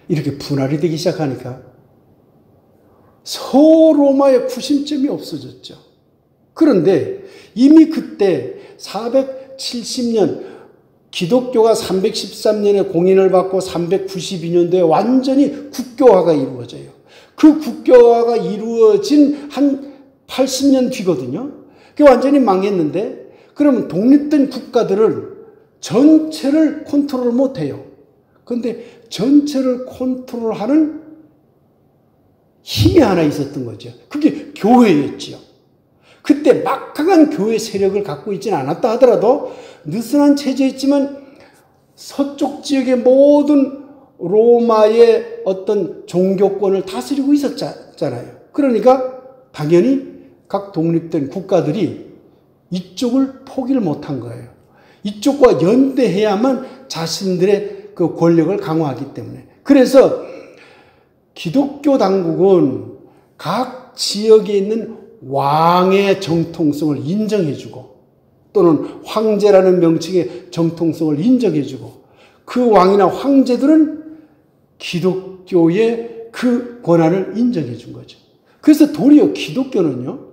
이렇게 분할이 되기 시작하니까 서로마의 구심점이 없어졌죠. 그런데 이미 그때 470년, 기독교가 313년에 공인을 받고 392년도에 완전히 국교화가 이루어져요. 그 국교화가 이루어진 한 80년 뒤거든요. 그게 완전히 망했는데, 그러면 독립된 국가들을 전체를 컨트롤 못해요. 그런데 전체를 컨트롤하는 힘이 하나 있었던 거죠. 그게 교회였지요. 그때 막강한 교회 세력을 갖고 있지는 않았다 하더라도 느슨한 체제였지만 서쪽 지역의 모든 로마의 어떤 종교권을 다스리고 있었잖아요. 그러니까 당연히 각 독립된 국가들이 이쪽을 포기를 못한 거예요. 이쪽과 연대해야만 자신들의 그 권력을 강화하기 때문에. 그래서 기독교 당국은 각 지역에 있는 왕의 정통성을 인정해주고 또는 황제라는 명칭의 정통성을 인정해주고 그 왕이나 황제들은 기독교의 그 권한을 인정해준 거죠. 그래서 도리어 기독교는요,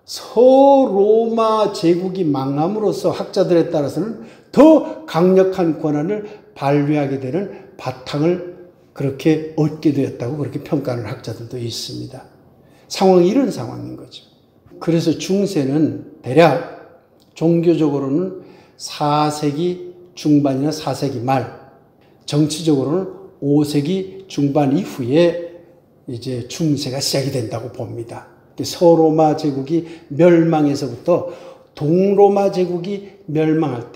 서로마 제국이 망함으로써 학자들에 따라서는 더 강력한 권한을 발휘하게 되는 바탕을 그렇게 얻게 되었다고 그렇게 평가하는 학자들도 있습니다. 상황이 이런 상황인 거죠. 그래서 중세는 대략 종교적으로는 4세기 중반이나 4세기 말, 정치적으로는 5세기 중반 이후에 이제 중세가 시작이 된다고 봅니다. 서로마 제국이 멸망해서부터 동로마 제국이 멸망할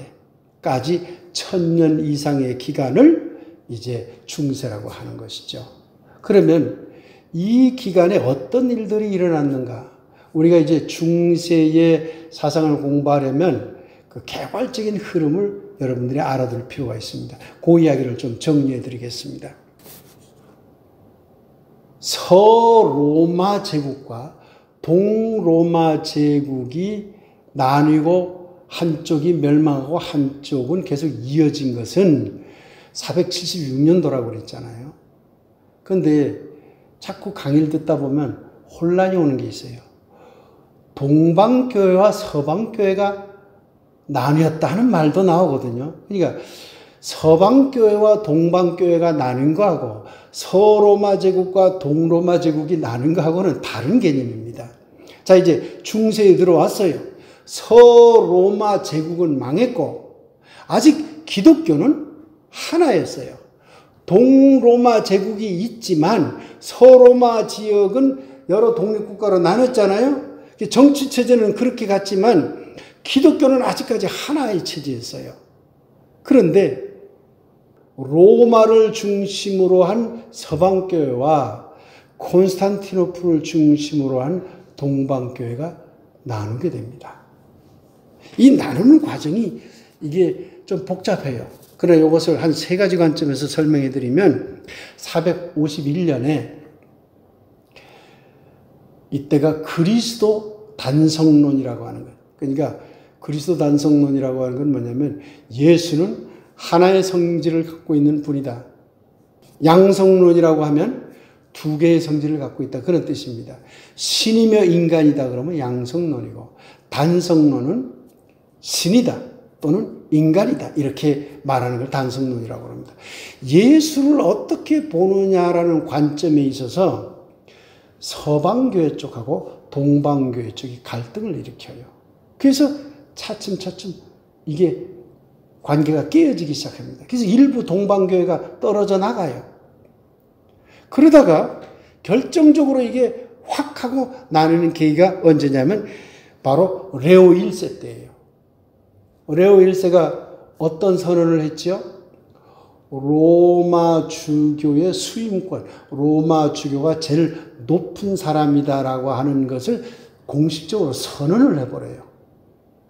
때까지 1000년 이상의 기간을 이제 중세라고 하는 것이죠. 그러면 이 기간에 어떤 일들이 일어났는가? 우리가 이제 중세의 사상을 공부하려면 그 개괄적인 흐름을 여러분들이 알아둘 필요가 있습니다. 그 이야기를 좀 정리해 드리겠습니다. 서로마 제국과 동로마 제국이 나뉘고 한쪽이 멸망하고 한쪽은 계속 이어진 것은 476년도라고 그랬잖아요. 그런데 자꾸 강의를 듣다 보면 혼란이 오는 게 있어요. 동방교회와 서방교회가 나뉘었다 하는 말도 나오거든요. 그러니까 서방교회와 동방교회가 나뉜 거하고 서로마 제국과 동로마 제국이 나뉜 거하고는 다른 개념입니다. 자, 이제 중세에 들어왔어요. 서로마 제국은 망했고 아직 기독교는 하나였어요. 동로마 제국이 있지만 서로마 지역은 여러 독립국가로 나눴잖아요. 정치체제는 그렇게 갔지만 기독교는 아직까지 하나의 체제였어요. 그런데 로마를 중심으로 한 서방교회와 콘스탄티노플을 중심으로 한 동방교회가 나누게 됩니다. 이 나누는 과정이 이게 좀 복잡해요. 그러나 이것을 한 세 가지 관점에서 설명해 드리면 451년에 이때가 그리스도 단성론이라고 하는 거예요. 그러니까 그리스도 단성론이라고 하는 건 뭐냐면 예수는 하나의 성질을 갖고 있는 분이다. 양성론이라고 하면 두 개의 성질을 갖고 있다. 그런 뜻입니다. 신이며 인간이다 그러면 양성론이고 단성론은 신이다 또는 인간이다. 이렇게 말하는 걸 단성론이라고 합니다. 예수를 어떻게 보느냐라는 관점에 있어서 서방교회 쪽하고 동방교회 쪽이 갈등을 일으켜요. 그래서 차츰차츰 이게 관계가 깨어지기 시작합니다. 그래서 일부 동방교회가 떨어져 나가요. 그러다가 결정적으로 이게 확 하고 나누는 계기가 언제냐면 바로 레오 1세 때예요. 레오 1세가 어떤 선언을 했죠? 로마 주교의 수임권, 로마 주교가 제일 높은 사람이다라고 하는 것을 공식적으로 선언을 해버려요.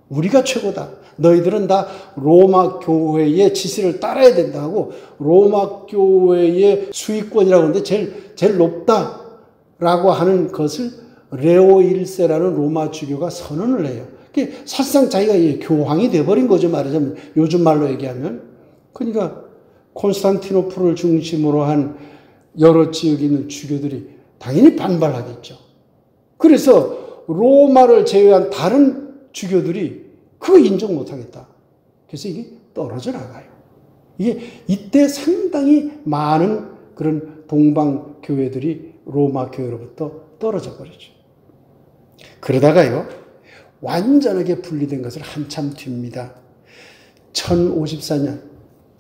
우리가 최고다. 너희들은 다 로마 교회의 지시를 따라야 된다고 로마 교회의 수익권이라고 하는데 제일 높다라고 하는 것을 레오 1세라는 로마 주교가 선언을 해요. 사실상 자기가 교황이 돼버린 거죠. 말하자면 요즘 말로 얘기하면. 그러니까 콘스탄티노플을 중심으로 한 여러 지역에 있는 주교들이 당연히 반발하겠죠. 그래서 로마를 제외한 다른 주교들이 그거 인정 못하겠다. 그래서 이게 떨어져 나가요. 이때 상당히 많은 그런 동방 교회들이 로마 교회로부터 떨어져 버리죠. 그러다가요, 완전하게 분리된 것을 한참 뒤입니다. 1054년,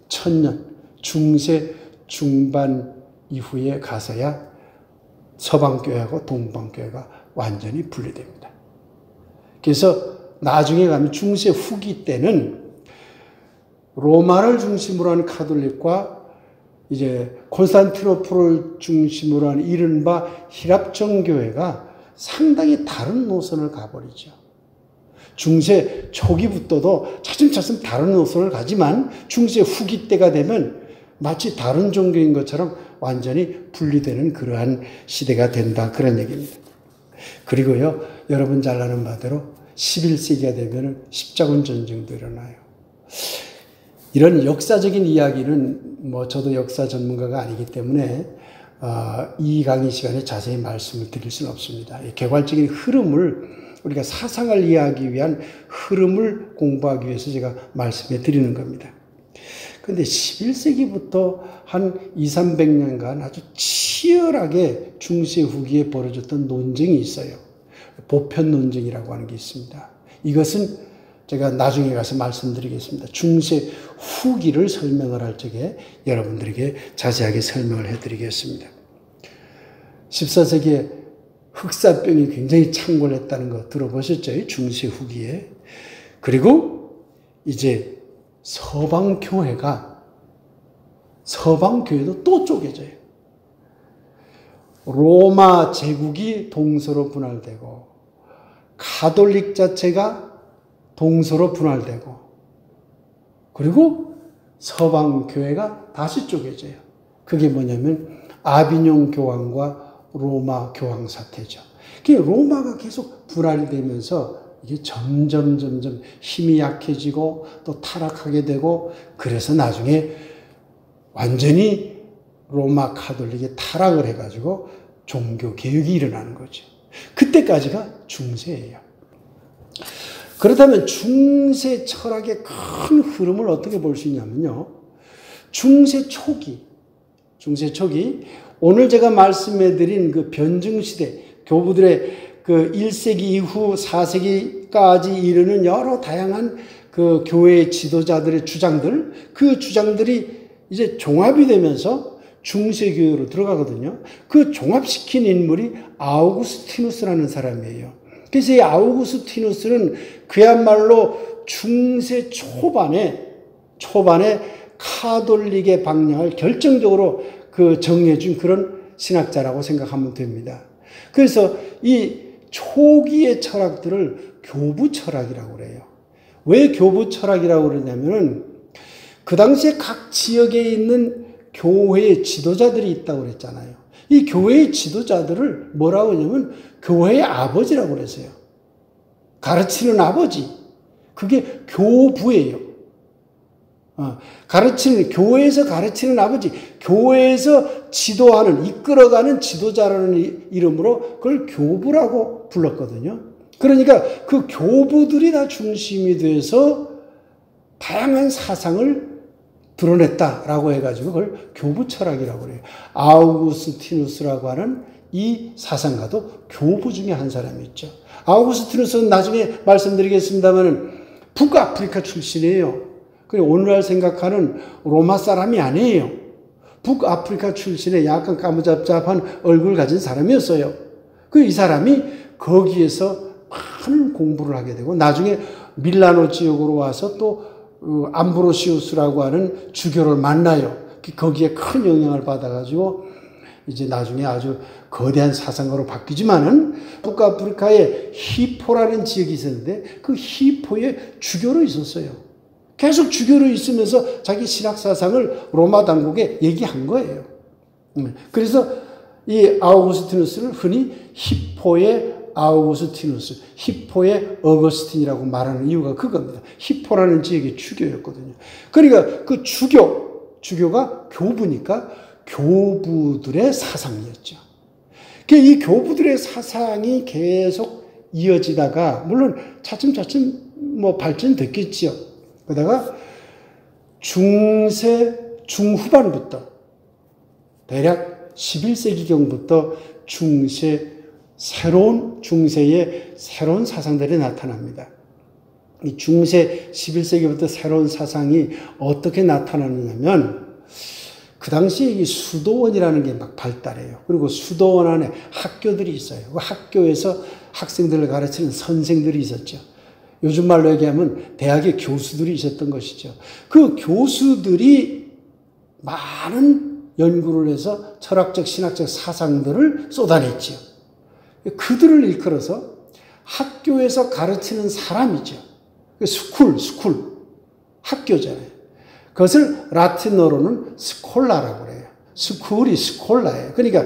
1000년, 중세 중반 이후에 가서야 서방교회하고 동방교회가 완전히 분리됩니다. 그래서 나중에 가면 중세 후기 때는 로마를 중심으로 한 카톨릭과 이제 콘스탄티노플을 중심으로 한 이른바 히랍정교회가 상당히 다른 노선을 가버리죠. 중세 초기부터도 차츰차츰 다른 노선을 가지만 중세 후기 때가 되면 마치 다른 종교인 것처럼 완전히 분리되는 그러한 시대가 된다. 그런 얘기입니다. 그리고요, 여러분 잘 아는 바대로 11세기가 되면 십자군 전쟁도 일어나요. 이런 역사적인 이야기는 저도 역사 전문가가 아니기 때문에 이 강의 시간에 자세히 말씀을 드릴 수는 없습니다. 개괄적인 흐름을 우리가 사상을 이해하기 위한 흐름을 공부하기 위해서 제가 말씀해 드리는 겁니다. 그런데 11세기부터 한 200~300년간 아주 치열하게 중세 후기에 벌어졌던 논쟁이 있어요. 보편 논쟁이라고 하는 게 있습니다. 이것은 제가 나중에 가서 말씀드리겠습니다. 중세 후기를 설명을 할 적에 여러분들에게 자세하게 설명을 해드리겠습니다. 14세기에 흑사병이 굉장히 창궐했다는 거 들어보셨죠? 중세 후기에. 그리고 이제 서방교회도 또 쪼개져요. 로마 제국이 동서로 분할되고 가톨릭 자체가 동서로 분할되고 그리고 서방교회가 다시 쪼개져요. 그게 뭐냐면 아비뇽 교황과 로마 교황 사태죠. 로마가 계속 분할이 되면서 이게 점점 힘이 약해지고 또 타락하게 되고 그래서 나중에 완전히 로마 가톨릭이 타락을 해가지고 종교 개혁이 일어나는 거죠. 그때까지가 중세예요. 그렇다면 중세 철학의 큰 흐름을 어떻게 볼 수 있냐면요. 중세 초기 오늘 제가 말씀해드린 그 변증시대 교부들의 그 1세기 이후 4세기까지 이르는 여러 다양한 그 교회의 지도자들의 주장들, 그 주장들이 이제 종합이 되면서 중세교회로 들어가거든요. 그 종합시킨 인물이 아우구스티누스라는 사람이에요. 그래서 이 아우구스티누스는 그야말로 중세 초반에 카톨릭의 방향을 결정적으로 정해준 그런 신학자라고 생각하면 됩니다. 그래서 이 초기의 철학들을 교부 철학이라고 그래요. 왜 교부 철학이라고 그러냐면은 그 당시에 각 지역에 있는 교회의 지도자들이 있다고 그랬잖아요. 이 교회의 지도자들을 뭐라고 하냐면 교회의 아버지라고 그랬어요. 가르치는 아버지. 그게 교부예요. 교회에서 가르치는 아버지, 교회에서 지도하는, 이끌어가는 지도자라는 이름으로 그걸 교부라고 불렀거든요. 그러니까 그 교부들이 다 중심이 돼서 다양한 사상을 드러냈다라고 해가지고 그걸 교부 철학이라고 그래요. 아우구스티누스라고 하는 이 사상가도 교부 중에 한 사람이 있죠. 아우구스티누스는 나중에 말씀드리겠습니다만 북아프리카 출신이에요. 오늘날 생각하는 로마 사람이 아니에요. 북아프리카 출신의 약간 까무잡잡한 얼굴 가진 사람이었어요. 이 사람이 거기에서 많은 공부를 하게 되고 나중에 밀라노 지역으로 와서 또 암브로시우스라고 하는 주교를 만나요. 거기에 큰 영향을 받아가지고 이제 나중에 아주 거대한 사상가로 바뀌지만은 북아프리카에 히포라는 지역이 있었는데 그 히포에 주교로 있었어요. 계속 주교로 있으면서 자기 신학 사상을 로마 당국에 얘기한 거예요. 그래서 이 아우구스티누스를 흔히 히포의 아우구스티누스, 히포의 어거스틴이라고 말하는 이유가 그겁니다. 히포라는 지역의 주교였거든요. 그러니까 그 주교가 교부니까 교부들의 사상이었죠. 이 교부들의 사상이 계속 이어지다가 물론 차츰 발전됐겠지요. 그러다가 중후반부터 대략 11세기경부터 중세의 새로운 사상들이 나타납니다. 이 중세 11세기부터 새로운 사상이 어떻게 나타나느냐면 그 당시에 이 수도원이라는 게 막 발달해요. 그리고 수도원 안에 학교들이 있어요. 그 학교에서 학생들을 가르치는 선생들이 있었죠. 요즘 말로 얘기하면 대학의 교수들이 있었던 것이죠. 그 교수들이 많은 연구를 해서 철학적, 신학적 사상들을 쏟아냈지요. 그들을 일컬어서 학교에서 가르치는 사람이죠. 스쿨, 학교잖아요. 그것을 라틴어로는 스콜라라고 그래요. 스쿨이 스콜라예요. 그러니까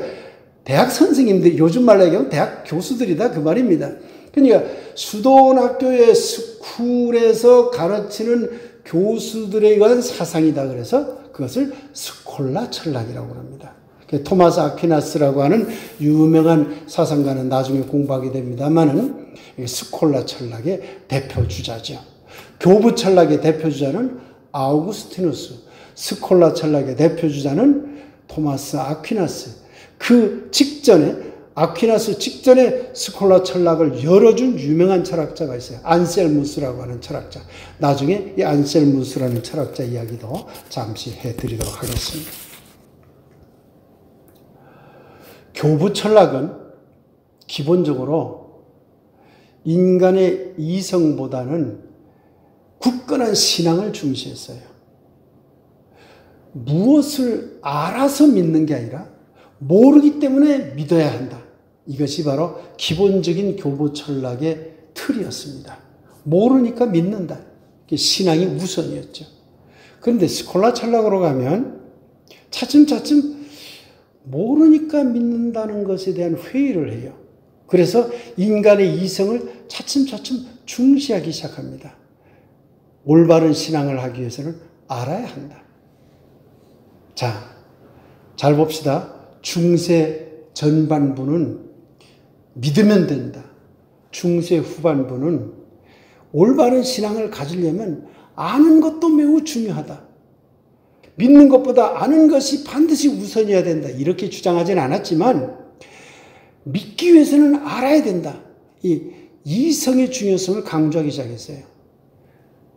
대학 선생님들, 요즘 말로 얘기하면 대학 교수들이다 그 말입니다. 그러니까 수도원학교의 스쿨에서 가르치는 교수들에 의한 사상이다 그래서 그것을 스콜라 철학이라고 합니다. 토마스 아퀴나스라고 하는 유명한 사상가는 나중에 공부하게 됩니다만은 스콜라 철학의 대표 주자죠. 교부 철학의 대표 주자는 아우구스티누스, 스콜라 철학의 대표 주자는 토마스 아퀴나스. 그 직전에 아퀴나스 직전에 스콜라 철학을 열어준 유명한 철학자가 있어요. 안셀무스라고 하는 철학자. 나중에 이 안셀무스라는 철학자 이야기도 잠시 해드리도록 하겠습니다. 교부 철학은 기본적으로 인간의 이성보다는 굳건한 신앙을 중시했어요. 무엇을 알아서 믿는 게 아니라 모르기 때문에 믿어야 한다. 이것이 바로 기본적인 교부 철학의 틀이었습니다. 모르니까 믿는다. 신앙이 우선이었죠. 그런데 스콜라 철학으로 가면 차츰차츰 모르니까 믿는다는 것에 대한 회의를 해요. 그래서 인간의 이성을 차츰차츰 중시하기 시작합니다. 올바른 신앙을 하기 위해서는 알아야 한다. 자, 잘 봅시다. 중세 전반부는 믿으면 된다. 중세 후반부는 올바른 신앙을 가지려면 아는 것도 매우 중요하다. 믿는 것보다 아는 것이 반드시 우선이어야 된다. 이렇게 주장하진 않았지만 믿기 위해서는 알아야 된다. 이 이성의 중요성을 강조하기 시작했어요.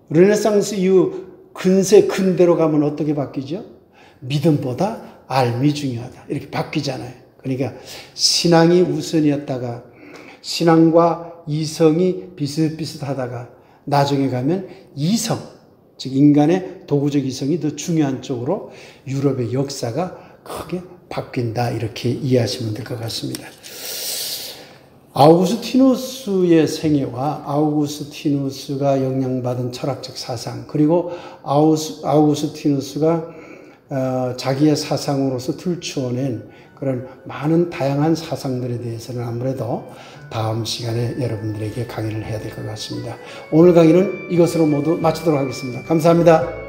르네상스 이후 근대로 가면 어떻게 바뀌죠? 믿음보다 알미 중요하다. 이렇게 바뀌잖아요. 그러니까 신앙이 우선이었다가 신앙과 이성이 비슷비슷하다가 나중에 가면 이성, 즉 인간의 도구적 이성이 더 중요한 쪽으로 유럽의 역사가 크게 바뀐다. 이렇게 이해하시면 될 것 같습니다. 아우구스티누스의 생애와 아우구스티누스가 영향받은 철학적 사상, 그리고 아우구스티누스가 자기의 사상으로서 들추어낸 그런 많은 다양한 사상들에 대해서는 아무래도 다음 시간에 여러분들에게 강의를 해야 될 것 같습니다. 오늘 강의는 이것으로 모두 마치도록 하겠습니다. 감사합니다.